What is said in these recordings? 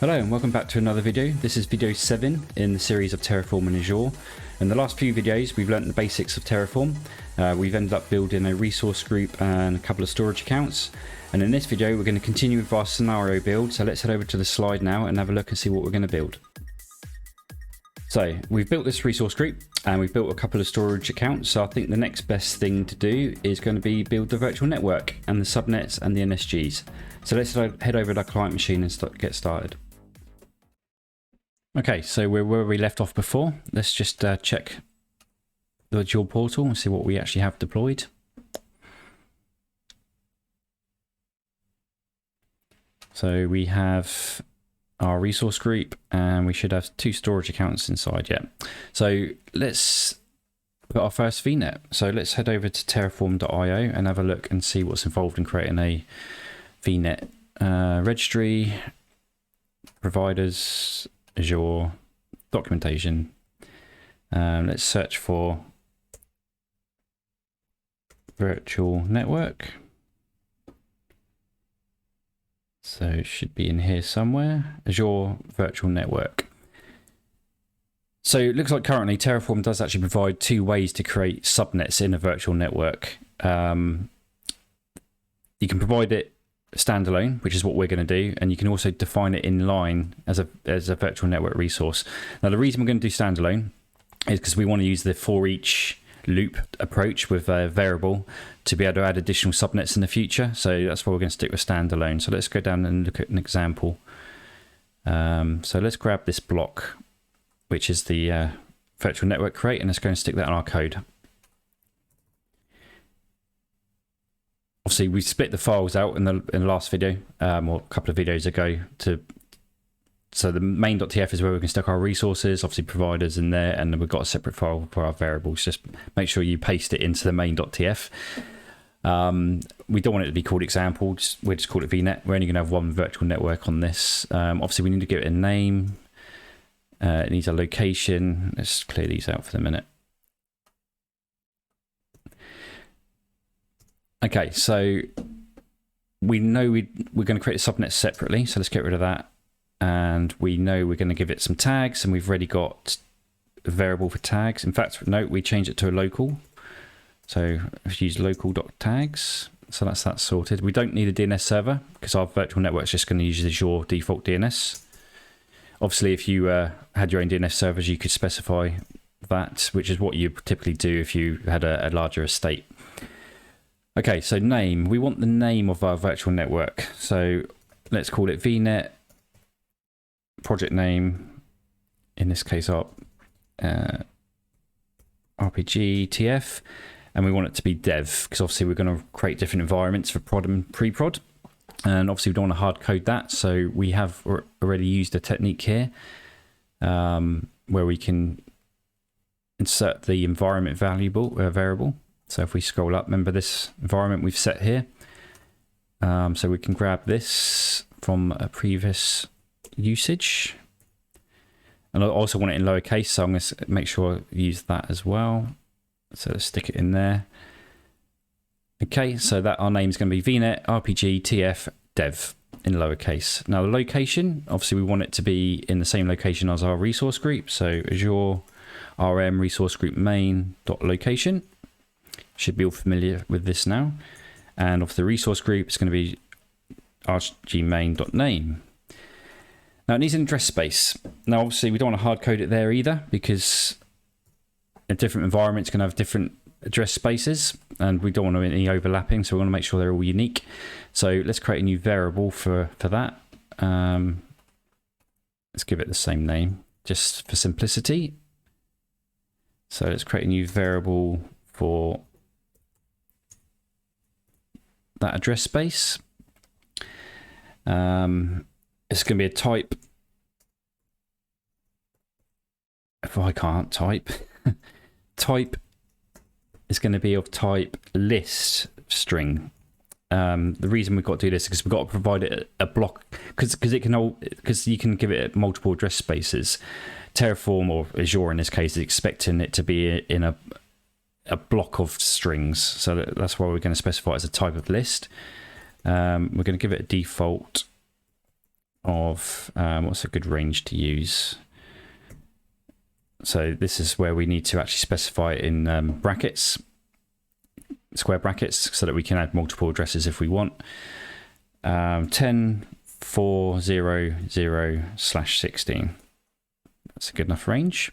Hello and welcome back to another video. This is video 7 in the series of Terraform and Azure. In the last few videos we've learnt the basics of Terraform. We've ended up building a resource group and a couple of storage accounts. And in this video we're going to continue with our scenario build. So let's head over to the slide now and have a look and see what we're going to build. So we've built this resource group and we've built a couple of storage accounts. So I think the next best thing to do is going to be build the virtual network and the subnets and the NSGs. So let's head over to our client machine and get started. Okay, so we're where we left off before. Let's just check the Azure portal and see what we actually have deployed. So we have our resource group and we should have 2 storage accounts inside yet. So let's put our first VNet. So let's head over to terraform.io and have a look and see what's involved in creating a VNet registry, providers, Azure, documentation. Let's search for virtual network. So it should be in here somewhere. Azure virtual network. So it looks like currently Terraform does actually provide 2 ways to create subnets in a virtual network. You can provide it standalone, which is what we're going to do, and you can also define it in line as a virtual network resource. Now the reason we're going to do standalone is because we want to use the for each loop approach with a variable to be able to add additional subnets in the future. So that's why we're going to stick with standalone. So let's go down and look at an example. So let's grab this block, which is the virtual network create, and let's go and stick that in our code. Obviously, we split the files out in the last video, or a couple of videos ago. So the main.tf is where we can stick our resources, obviously providers in there, and then we've got a separate file for our variables. Just make sure you paste it into the main.tf. We don't want it to be called example. We'll just call it VNet. We're only going to have 1 virtual network on this. Obviously, we need to give it a name. It needs a location. Let's clear these out for the minute. Okay, so we know we're going to create a subnet separately, so let's get rid of that. And we know we're going to give it some tags, and we've already got a variable for tags. In fact, note we change it to a local. So let's use local.tags. So that's that sorted. We don't need a DNS server because our virtual network is just going to use Azure default DNS. Obviously, if you had your own DNS servers, you could specify that, which is what you typically do if you had a larger estate. Okay, so name. We want the name of our virtual network. So let's call it VNet. Project name, in this case, our RPG TF, and we want it to be dev because obviously we're going to create different environments for prod and pre-prod, and obviously we don't want to hard code that. So we have already used a technique here where we can insert the environment variable. So if we scroll up, remember this environment we've set here. So we can grab this from a previous usage. And I also want it in lowercase, so I'm going to make sure I use that as well. So let's stick it in there. Okay, so that our name is going to be VNet RPG TF dev in lowercase. Now the location, obviously we want it to be in the same location as our resource group. So Azure RM resource group main.location. Should be all familiar with this now. And of the resource group, it's going to be rgmain.name. Now it needs an address space. Now obviously we don't want to hard code it there either because a different environment's going to have different address spaces and we don't want any overlapping, so we want to make sure they're all unique. So let's create a new variable for that. Let's give it the same name just for simplicity. So let's create a new variable for that address space. It's going to be a type. If I can't type, type is going to be of type list string. The reason we've got to do this is because we've got to provide it a block because you can give it multiple address spaces. Terraform or Azure in this case is expecting it to be in a block of strings, so that's why we're going to specify it as a type of list. We're going to give it a default of what's a good range to use. So this is where we need to actually specify it in brackets, square brackets, so that we can add multiple addresses if we want. 10.4.0.0/16. That's a good enough range.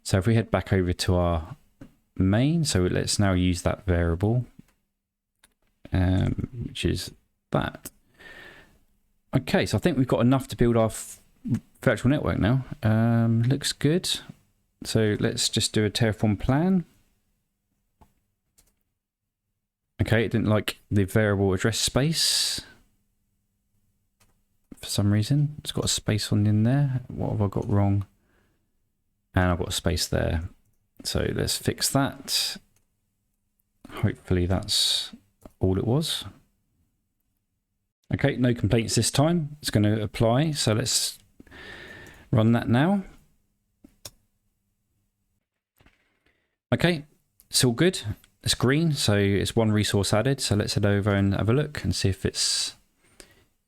So if we head back over to our main, so let's now use that variable, which is that. Okay, so I think we've got enough to build our virtual network now. Looks good. So let's just do a Terraform plan. Okay, it didn't like the variable address space for some reason. It's got a space on in there. What have I got wrong? And I've got a space there. So let's fix that. Hopefully that's all it was. Okay, no complaints this time. It's going to apply. So let's run that now. Okay, it's all good. It's green, so it's one resource added. So let's head over and have a look and see if it's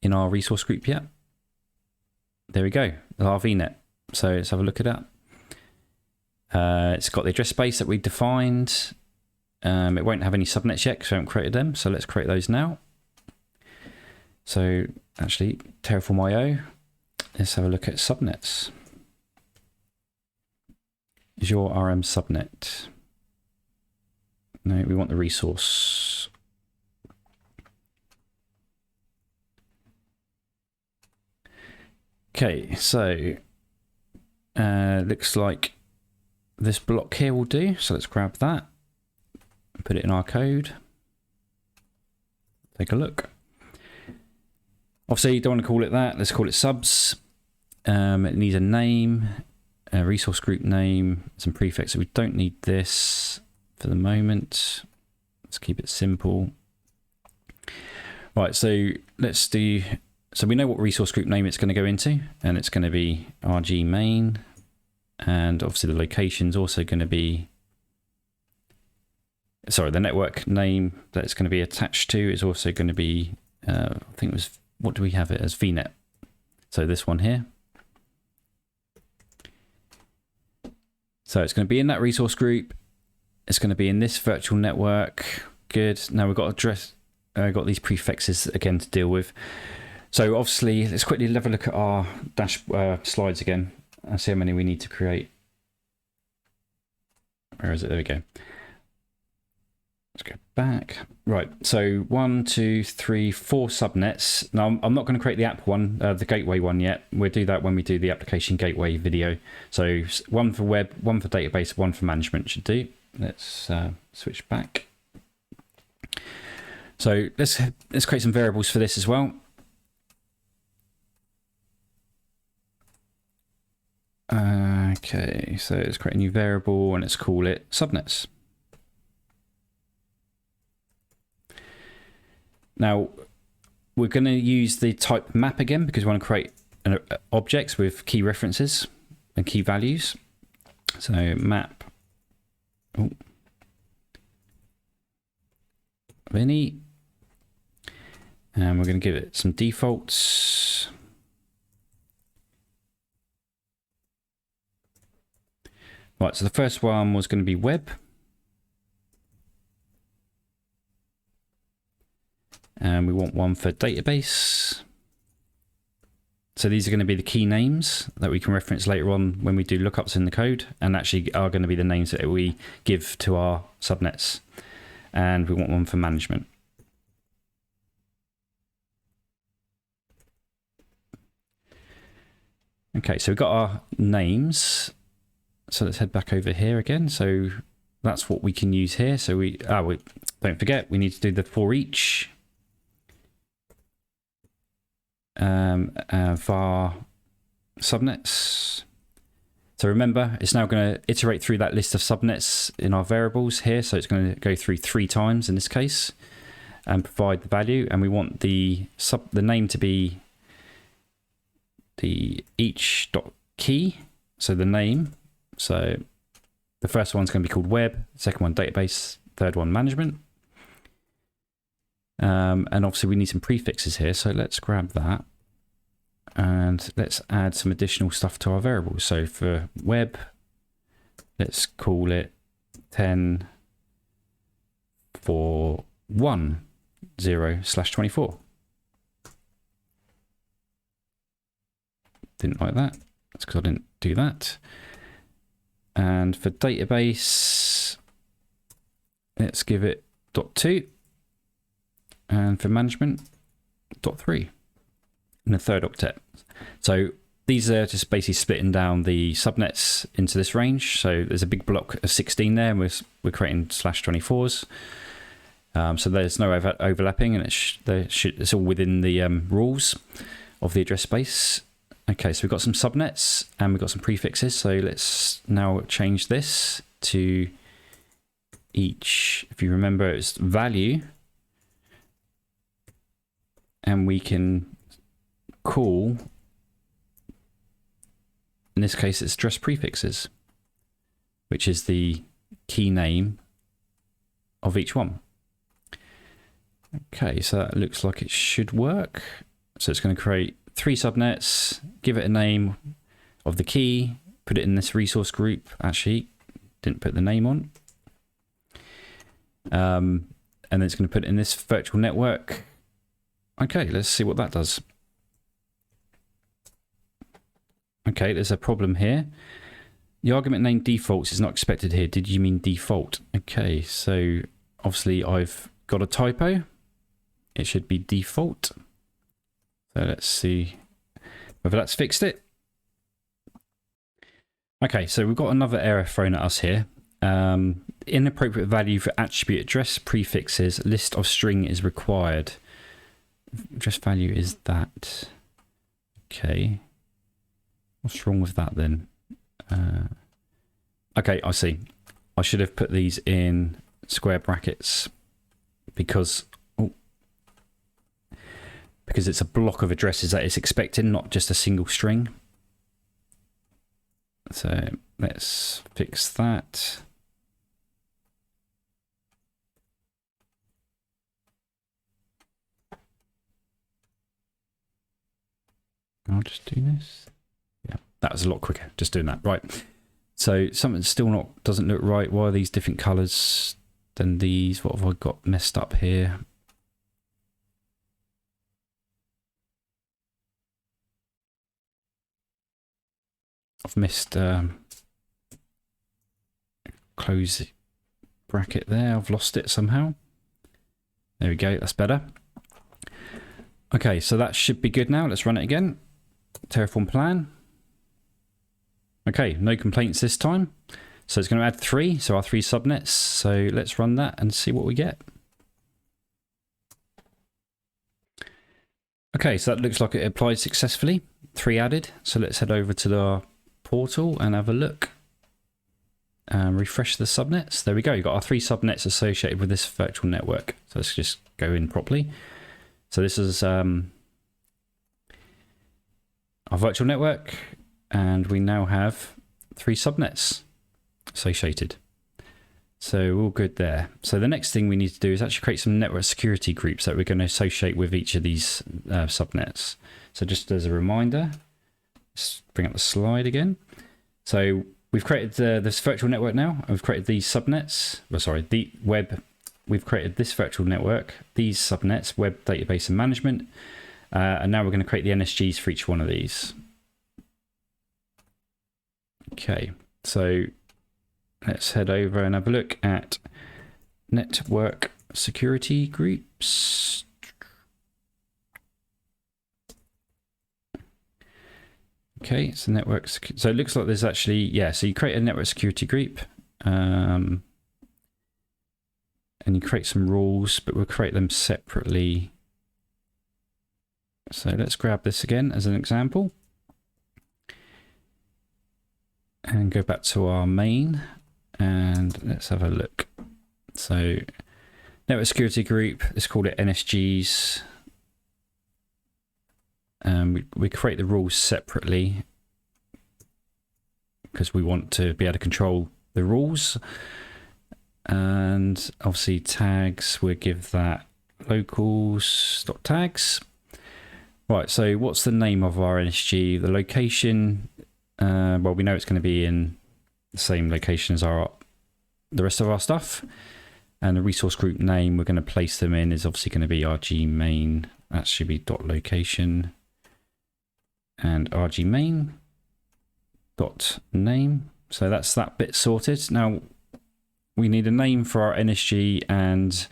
in our resource group yet. There we go, our VNet. So let's have a look at that. It's got the address space that we defined. It won't have any subnets yet because we haven't created them. So let's create those now. So actually, Terraform.io. Let's have a look at subnets. Azure RM subnet. No, we want the resource. Okay, so looks like this block here will do. So let's grab that and put it in our code. Take a look. Obviously, you don't want to call it that. Let's call it subs. It needs a name, a resource group name, some prefixes. We don't need this for the moment. Let's keep it simple. Right, so let's do, so we know what resource group name it's going to go into, and it's going to be RG main, and obviously the location's also going to be, sorry, the network name that it's going to be attached to is also going to be, I think it was, what do we have it as? VNet. So this one here. So it's going to be in that resource group. It's going to be in this virtual network. Good. Now we've got address, got these prefixes again to deal with. So obviously, let's quickly have a look at our slides again and see how many we need to create. Where is it? There we go. Let's go back. Right, so 1, 2, 3, 4 subnets. Now, I'm not going to create the app one, the gateway one yet. We'll do that when we do the application gateway video. So one for web, one for database, one for management should do. Let's switch back. So let's create some variables for this as well. Okay, so let's create a new variable and let's call it subnets. Now, we're going to use the type map again because we want to create objects with key references and key values. So map of any, and we're going to give it some defaults. Right, so the first one was going to be web. And we want one for database. So these are going to be the key names that we can reference later on when we do lookups in the code, and actually are going to be the names that we give to our subnets. And we want one for management. Okay, so we've got our names. So let's head back over here again. So that's what we can use here. So we don't forget, we need to do the for each. var subnets. So remember, it's now going to iterate through that list of subnets in our variables here. So it's going to go through 3 times in this case and provide the value. And we want the name to be the each.key. So the name. So the first one's going to be called web, second one database, third one management. And obviously we need some prefixes here, so let's grab that And let's add some additional stuff to our variables. So for web, let's call it 10 for 10/24. Didn't like that. That's because I didn't do that. And for database, let's give it .2. And for management, .3. In a third octet. So these are just basically splitting down the subnets into this range. So there's a big block of 16 there, and we're creating /24s. So there's no overlapping, and it's all within the rules of the address space. Okay, so we've got some subnets and we've got some prefixes. So let's now change this to each. If you remember, it's value, and we can call, in this case it's address prefixes, which is the key name of each one. Okay, so that looks like it should work. So it's going to create 3 subnets, give it a name of the key, put it in this resource group. Actually, didn't put the name on. And then it's going to put it in this virtual network. Okay, let's see what that does. Okay, there's a problem here. The argument name defaults is not expected here. Did you mean default? Okay, so obviously I've got a typo. It should be default. So let's see whether that's fixed it. Okay, so we've got another error thrown at us here. Inappropriate value for attribute address prefixes. List of string is required. Address value is that. Okay. What's wrong with that then? Okay, I see. I should have put these in square brackets because it's a block of addresses that it's expecting, not just a single string. So let's fix that. I'll just do this. Yeah, that was a lot quicker, just doing that. Right. So something still doesn't look right. Why are these different colors than these? What have I got messed up here? I've missed close bracket there. I've lost it somehow. There we go. That's better. Okay, so that should be good now. Let's run it again. Terraform plan. Okay, no complaints this time. So it's going to add 3, so our 3 subnets. So let's run that and see what we get. Okay, so that looks like it applied successfully. 3 added. So let's head over to the portal and have a look. Refresh the subnets. There we go. You've got our 3 subnets associated with this virtual network. So let's just go in properly. So this is our virtual network, and we now have 3 subnets associated. So all good there. So the next thing we need to do is actually create some network security groups that we're going to associate with each of these subnets. So just as a reminder, let's bring up the slide again. So we've created this virtual network now. We've created these subnets. Well, sorry, the web. We've created this virtual network, these subnets, web, database, and management. And now we're going to create the NSGs for each one of these. Okay, so let's head over and have a look at network security groups. Okay, so so it looks like there's actually, yeah, so you create a network security group. And you create some rules, but we'll create them separately. So let's grab this again as an example. And go back to our main. And let's have a look. So network security group, let's call it NSGs. We create the rules separately because we want to be able to control the rules. And obviously tags, we'll give that locals.tags. Right, so what's the name of our NSG? The location, well, we know it's going to be in the same location as the rest of our stuff. And the resource group name we're going to place them in is obviously going to be RG main. That should be .location and RG main .name. So that's that bit sorted. Now we need a name for our NSG, and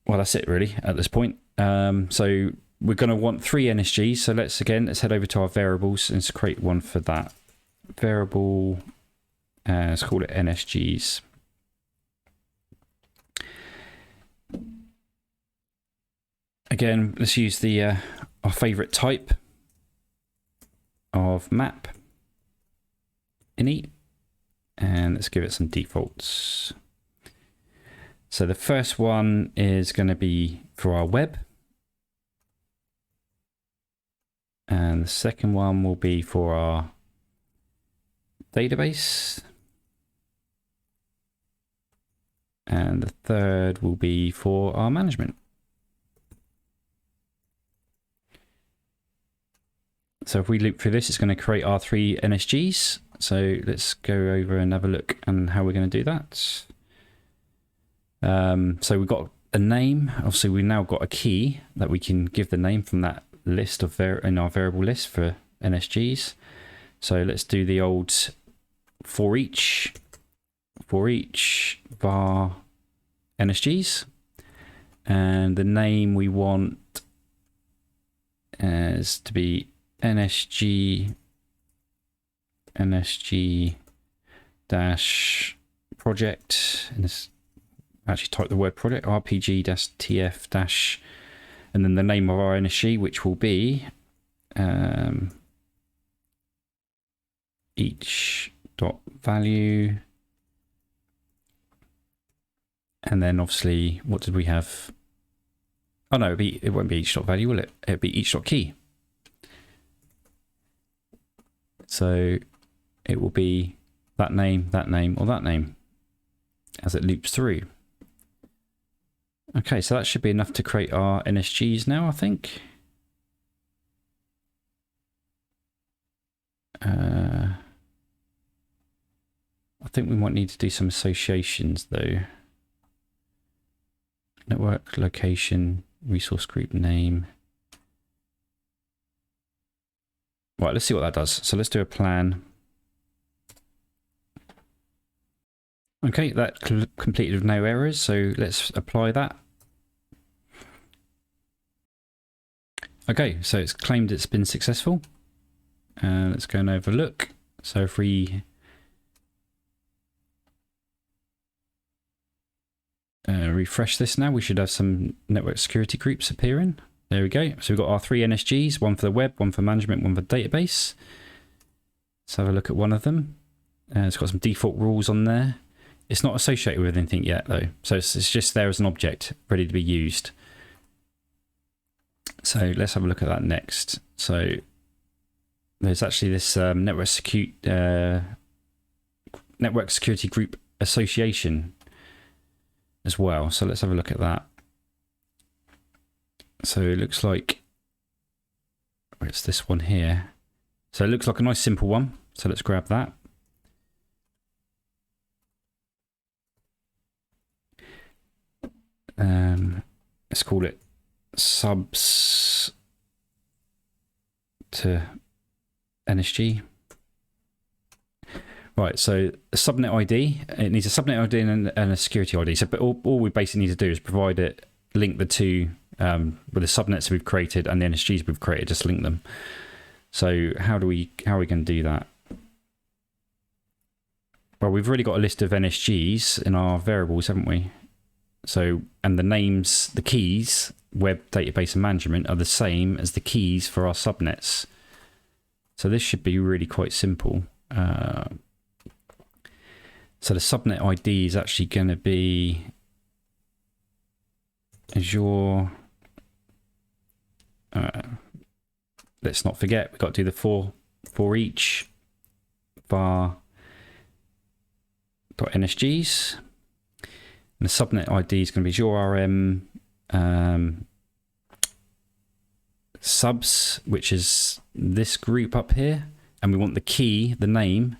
well, that's it really at this point. So we're going to want 3 NSGs. So let's head over to our variables and let's create one for that variable. Let's call it NSGs. Again, let's use the our favorite type of map init, and let's give it some defaults. So the first one is going to be for our web, and the second one will be for our database, and the third will be for our management. So if we loop through this, it's going to create our 3 NSGs. So let's go over and have a look on how we're going to do that. So we've got a name. Obviously, we've now got a key that we can give the name from that list of in our variable list for NSGs. So let's do the old for each var NSGs, and the name we want is to be NSG dash project, and this actually type the word project, RPG dash TF dash, and then the name of our NSG, which will be each dot value, and then obviously what did we have? Oh no, it won't be each dot value, will it? It'll be each dot key. So it will be that name, or that name as it loops through. Okay, so that should be enough to create our NSGs now, I think. I think we might need to do some associations though. Network, location, resource group name. Right, let's see what that does. So let's do a plan. Okay, that completed with no errors, so let's apply that. Okay, so it's claimed it's been successful. Let's go and have a look. So if we refresh this now, we should have some network security groups appearing. There we go. So we've got our 3 NSGs, one for the web, one for management, one for database. Let's have a look at one of them. It's got some default rules on there. It's not associated with anything yet though. So it's just there as an object ready to be used. So let's have a look at that next. So there's actually this network security group association as well. So let's have a look at that. So it looks like it's this one here. So it looks like a nice simple one. So let's grab that. Let's call it subs to NSG. Right, so a subnet ID, it needs a subnet ID and a security ID. So but all we basically need to do is provide it, link the two with the subnets we've created and the NSGs we've created, just link them. So how are we going to do that? Well, we've already got a list of NSGs in our variables, haven't we? So, and the names, the keys, web, database and management are the same as the keys for our subnets. So this should be really quite simple. So the subnet ID is actually going to be Azure. Let's not forget, we've got to do the for each var.nsgs. And the subnet ID is going to be Azure RM subs, which is this group up here, and we want the key, the name,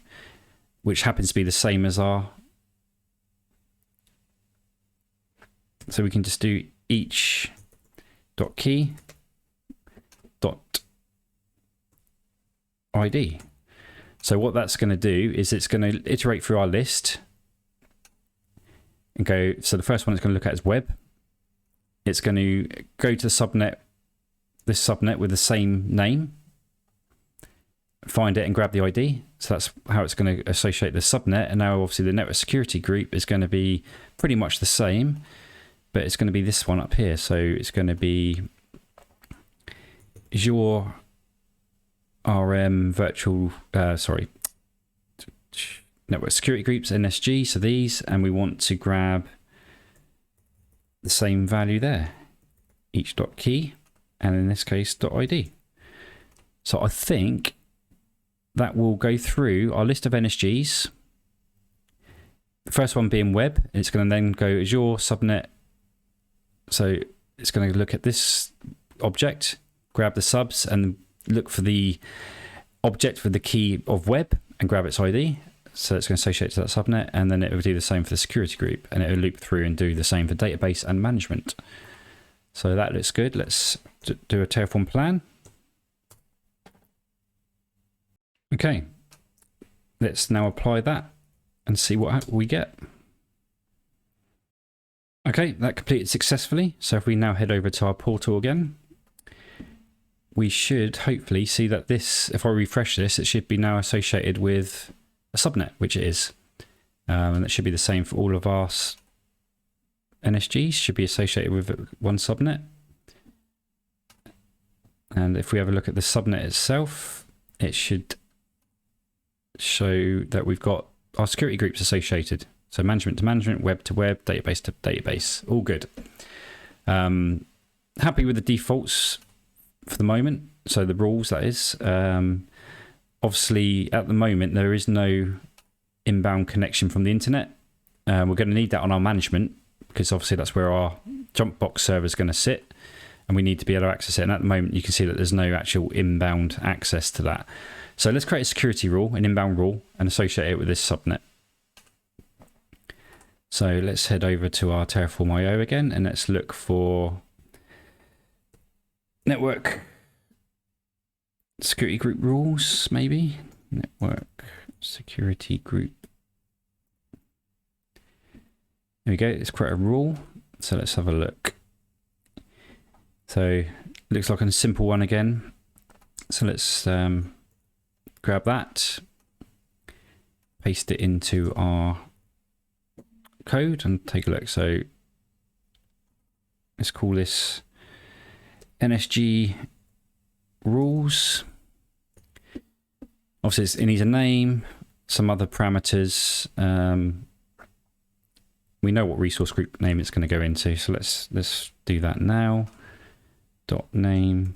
which happens to be the same as our. So we can just do each dot key dot ID. So what that's going to do is it's going to iterate through our list and go. So the first one it's going to look at is web. It's going to go to the subnet, this subnet with the same name, find it and grab the ID. So that's how it's going to associate the subnet. And now obviously the network security group is going to be pretty much the same, but it's going to be this one up here. So it's going to be Azure RM virtual, network security groups, NSG. So these, and we want to grab the same value there, each dot key, and in this case dot ID. So I think that will go through our list of NSGs. The first one being web, and it's going to then go Azure subnet. So it's going to look at this object, grab the subs, and look for the object with the key of web and grab its ID. So it's going to associate to that subnet, and then it will do the same for the security group, and it will loop through and do the same for database and management. So that looks good. Let's do a Terraform plan. Okay, let's now apply that and see what we get. Okay, that completed successfully. So if we now head over to our portal again, we should hopefully see that this, if I refresh this, it should be now associated with a subnet, which it is. And that should be the same for all of our NSGs, should be associated with one subnet. And if we have a look at the subnet itself, it should show that we've got our security groups associated. So management to management, web to web, database to database, all good. Happy with the defaults for the moment. So the rules, that is. Obviously, at the moment, there is no inbound connection from the internet. We're going to need that on our management, because obviously that's where our jump box server is going to sit, and we need to be able to access it. And at the moment, you can see that there's no actual inbound access to that. So let's create a security rule, an inbound rule, and associate it with this subnet. So let's head over to our Terraform IO again, and let's look for network security group rules, maybe. Network security group. There we go. Let's create a rule. So let's have a look. So looks like a simple one again. So let's grab that, paste it into our code and take a look. So let's call this NSG rules. Obviously it needs a name, some other parameters. We know what resource group name it's going to go into, so let's do that now. Dot name.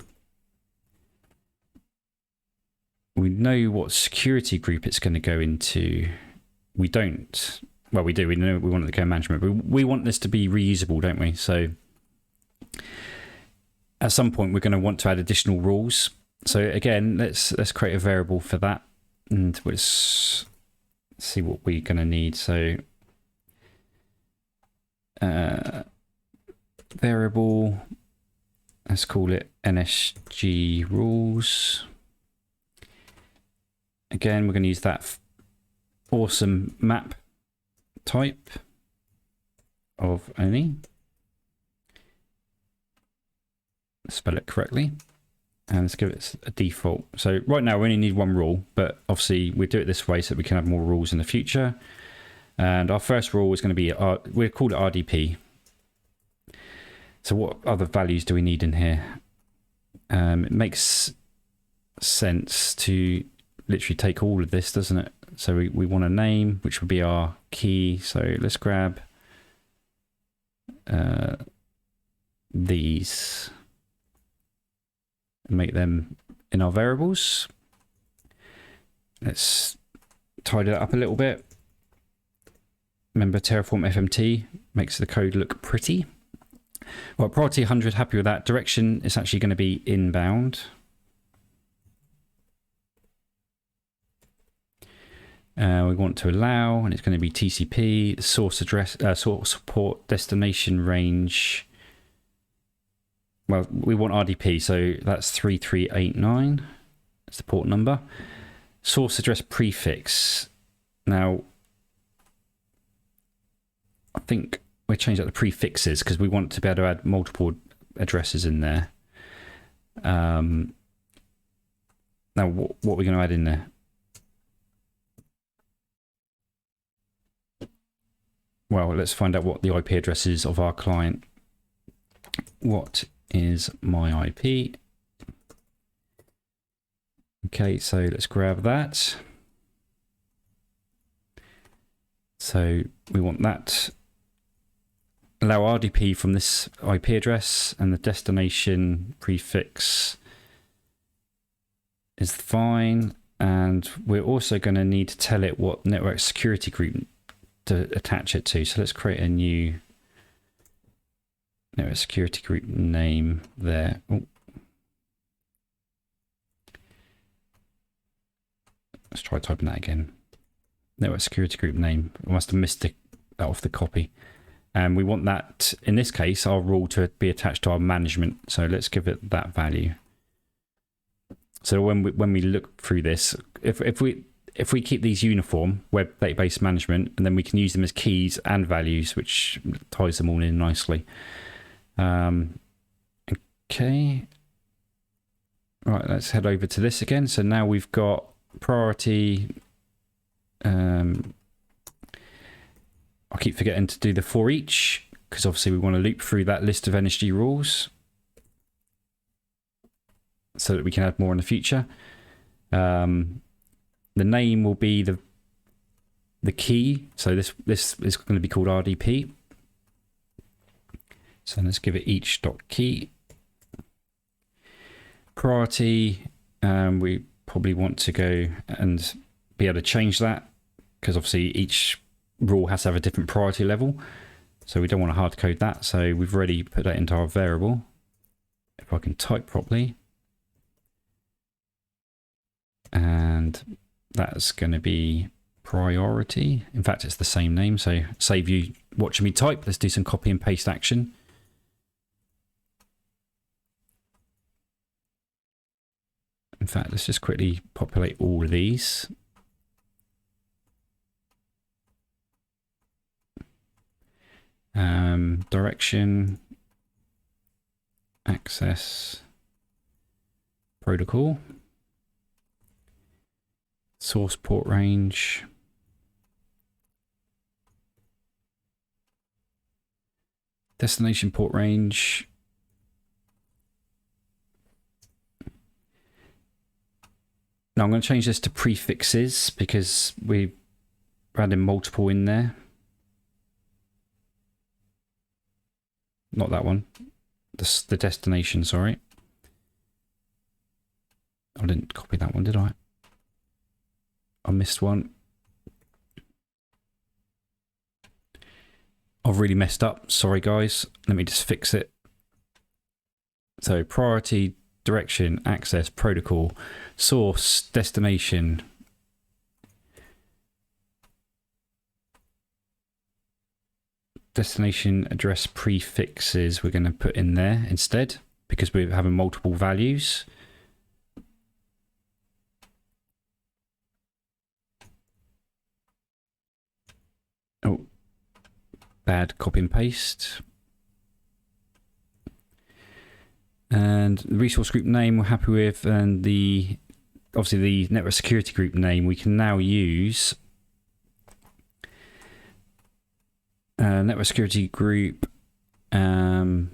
We know what security group it's going to go into. We don't. Well, we do. We know we want it to go management, but we want this to be reusable, don't we? So at some point, we're going to want to add additional rules. So again, let's create a variable for that, and let's see what we're going to need. So variable, let's call it NSG rules. Again, we're going to use that awesome map type of only. Spell it correctly, and let's give it a default. So right now we only need one rule, but obviously we do it this way so that we can have more rules in the future. And our first rule is going to be we'll call it RDP. So what other values do we need in here? It makes sense to literally take all of this, doesn't it? So we want a name, which would be our key. So let's grab these and make them in our variables. Let's tidy that up a little bit. Remember, Terraform FMT makes the code look pretty. Well, priority 100, happy with that. Direction is actually going to be inbound. We want to allow, and it's going to be TCP, the source address, source port destination range. Well, we want RDP, so that's 3389. That's the port number. Source address prefix. Now, I think we'll change that to prefixes because we want to be able to add multiple addresses in there. Now, what are we going to add in there? Well, let's find out what the IP address is of our client. What is my IP? Okay, so let's grab that. So we want that. Allow RDP from this IP address, and the destination prefix is fine. And we're also going to need to tell it what network security group to attach it to. So let's create a new network security group name there. Oh. Let's try typing that again. Network security group name. I must have missed that off the copy. And we want that, in this case, our rule to be attached to our management. So let's give it that value. So when we look through this, if we keep these uniform, web database management, and then we can use them as keys and values, which ties them all in nicely. Okay. Right, let's head over to this again. So now we've got priority. I keep forgetting to do the for each, because obviously we want to loop through that list of NSG rules so that we can add more in the future. The name will be the key. So this is going to be called RDP. So let's give it each.key. Priority, we probably want to go and be able to change that, because obviously each rule has to have a different priority level. So we don't want to hard code that. So we've already put that into our variable. If I can type properly. And that's going to be priority. In fact, it's the same name. So save you watching me type. Let's do some copy and paste action. In fact, let's just quickly populate all of these. Direction, access, protocol, source port range, destination port range, now I'm going to change this to prefixes because we're adding multiple in there. Not that one. The destination, sorry. I didn't copy that one, did I? I missed one. I've really messed up. Sorry, guys. Let me just fix it. So priority, direction, access, protocol, source, destination. Destination address prefixes we're going to put in there instead, because we're having multiple values. Oh, bad copy and paste. And the resource group name we're happy with, and obviously the network security group name we can now use. Network security group, NSGs,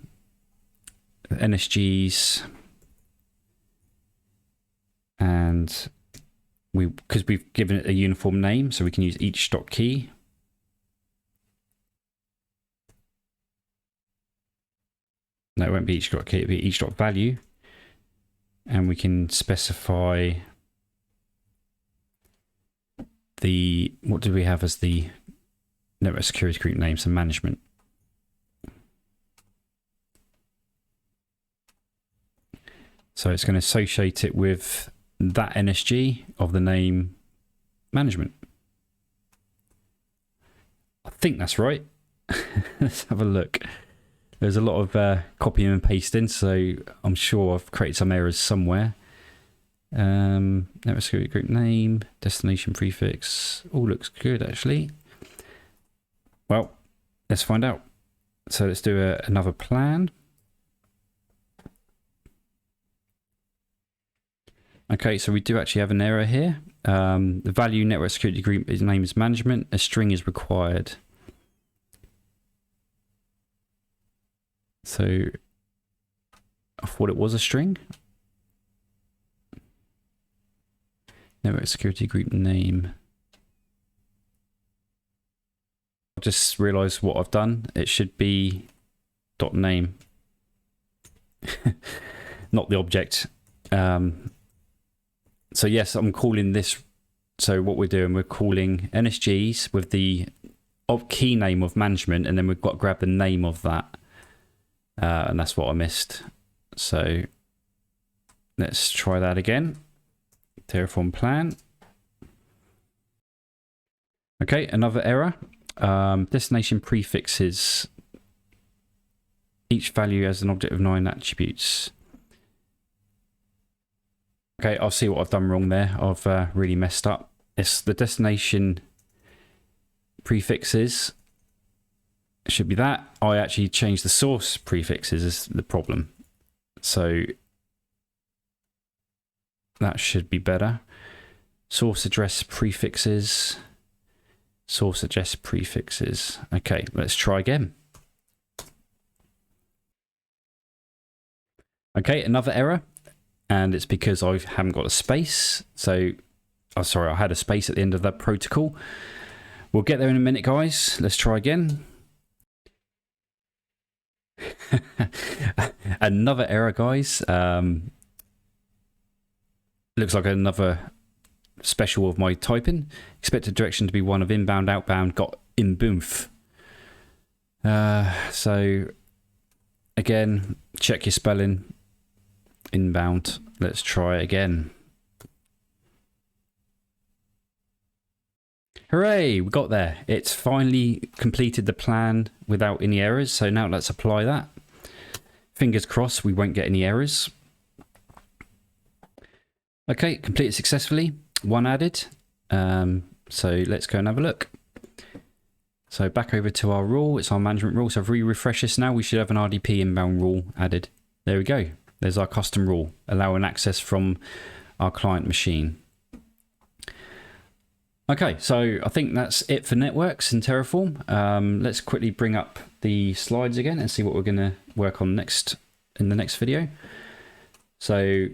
and because we've given it a uniform name, so we can use each.key. No, it won't be each.key, it'll be each.value, and we can specify what do we have as the network security group name, so management. So it's going to associate it with that NSG of the name management. I think that's right. Let's have a look. There's a lot of copying and pasting, so I'm sure I've created some errors somewhere. Network security group name, destination prefix, all looks good actually. Well, let's find out. So let's do another plan. Okay, so we do actually have an error here. The value network security group name is management. A string is required. So I thought it was a string. Network security group name. I just realized what I've done. It should be .name, not the object. So yes, I'm calling this. So what we're doing, we're calling NSGs with the key name of management, and then we've got to grab the name of that. And that's what I missed. So let's try that again. Terraform plan. Okay, another error. Destination prefixes. Each value has an object of 9 attributes. Okay, I'll see what I've done wrong there. I've really messed up. It's the destination prefixes. It should be that. I actually changed the source prefixes is the problem. So that should be better. Source address prefixes. Source address prefixes. Okay, let's try again. Okay, another error. And it's because I haven't got a space. So, oh, sorry, I had a space at the end of that protocol. We'll get there in a minute, guys. Let's try again. Another error, guys. Looks like another special of my typing. Expected direction to be one of inbound, outbound, got in boomf. So, again, check your spelling. Inbound. Let's try again. Hooray, we got there. It's finally completed the plan without any errors. So now let's apply that. Fingers crossed we won't get any errors. Okay, completed successfully. One added. So let's go and have a look. So back over to our rule. It's our management rule. So if we refresh this now, we should have an RDP inbound rule added. There we go. There's our custom rule, allowing access from our client machine. Okay, so I think that's it for networks in Terraform. Let's quickly bring up the slides again and see what we're going to work on next in the next video. So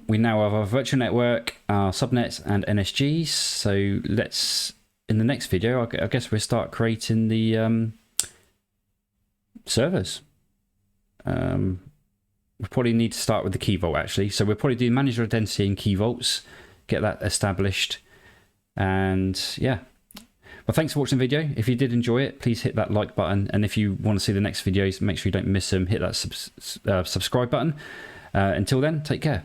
we now have our virtual network, our subnets and NSGs. So let's, in the next video, I guess we'll start creating the servers. We probably need to start with the key vault actually. So we'll probably do manager identity and key vaults, get that established. And yeah, well, thanks for watching the video. If you did enjoy it, please hit that like button. And if you want to see the next videos, make sure you don't miss them. Hit that subscribe button. Until then, take care.